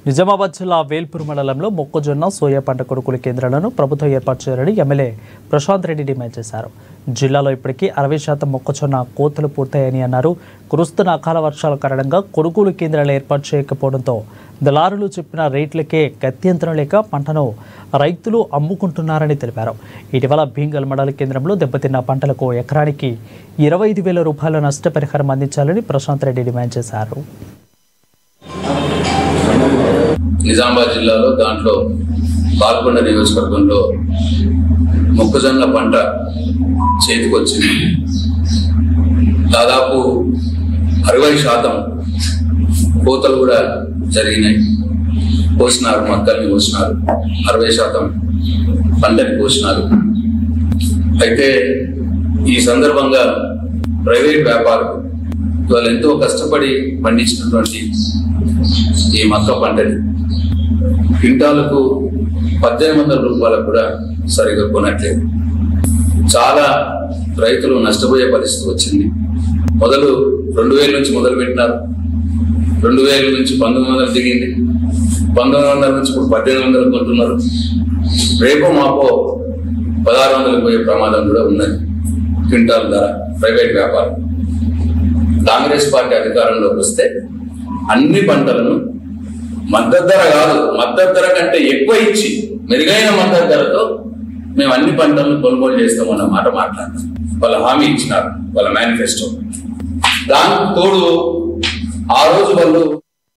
నిజామాబాద్ జిల్లా వేల్పూర్ మండలంలో మొక్కజొన్న సోయా పంట కొనుగోలు కేంద్రాలను ప్రభుత్వం ఏర్పాటు చేయాలని ఎమ్మెల్యే ప్రశాంత్ రెడ్డి డిమాండ్ చేశారు. జిల్లాలో ఇప్పటికీ 60% మొక్కజొన్న కోతలు పూర్తయ్యాయని అన్నారు. కురుస్తున్న అకాల వర్షాల కారణంగా కొనుగోలు కేంద్రాలు ఏర్పాటు చేయకపోవడంతో దళారులు చెప్పిన రేట్లకే గత్యంతరం లేక పంటను రైతులు అమ్ముకుంటున్నారని తెలిపారు. ఇటీవల భీంగల్ మండల కేంద్రంలో దెబ్బతిన్న పంటలకు ఎకరానికి 25,000 రూపాయల నష్టపరిహారం అందించాలని ప్రశాంత్ రెడ్డి డిమాండ్ చేశారు. నిజామాబాద్ జిల్లాలో దాంట్లో పాల్గొండ నియోజకవర్గంలో మొక్కజొన్న పంట చేతికొచ్చింది. దాదాపు 60% కోతలు కూడా జరిగినాయి. కోసినారు, మొక్కల్ని కోసినారు, 60% పంటని కోసినారు. అయితే ఈ సందర్భంగా ప్రైవేట్ వ్యాపారులు వాళ్ళు ఎంతో కష్టపడి పండించినటువంటి ఈ మొక్క పంటని క్వింటాలకు 1,800 రూపాయలకు కూడా సరిగా కొనట్లేదు. చాలా రైతులు నష్టపోయే పరిస్థితి వచ్చింది. మొదలు 2,000 నుంచి మొదలు పెట్టినారు. 2,000 నుంచి 1,900 దిగింది. 1,900 నుంచి ఇప్పుడు 1,800 కొంటున్నారు. రేపో మాపో 1,600 పోయే ప్రమాదం కూడా ఉన్నది. క్వింటాల్ ధర ప్రైవేట్ వ్యాపారం. కాంగ్రెస్ పార్టీ అధికారంలోకి వస్తే అన్ని పంటలను మద్దతు ధర కాదు, మద్దతు ధర కంటే ఎక్కువ ఇచ్చి మెరుగైన మద్దతు ధరతో మేము అన్ని పంటలను కొనుగోలు చేస్తామన్న మాట మాట్లాడారు. వాళ్ళ హామీ ఇచ్చినారు వాళ్ళ మేనిఫెస్టో. దానికి తోడు ఆ రోజు వాళ్ళు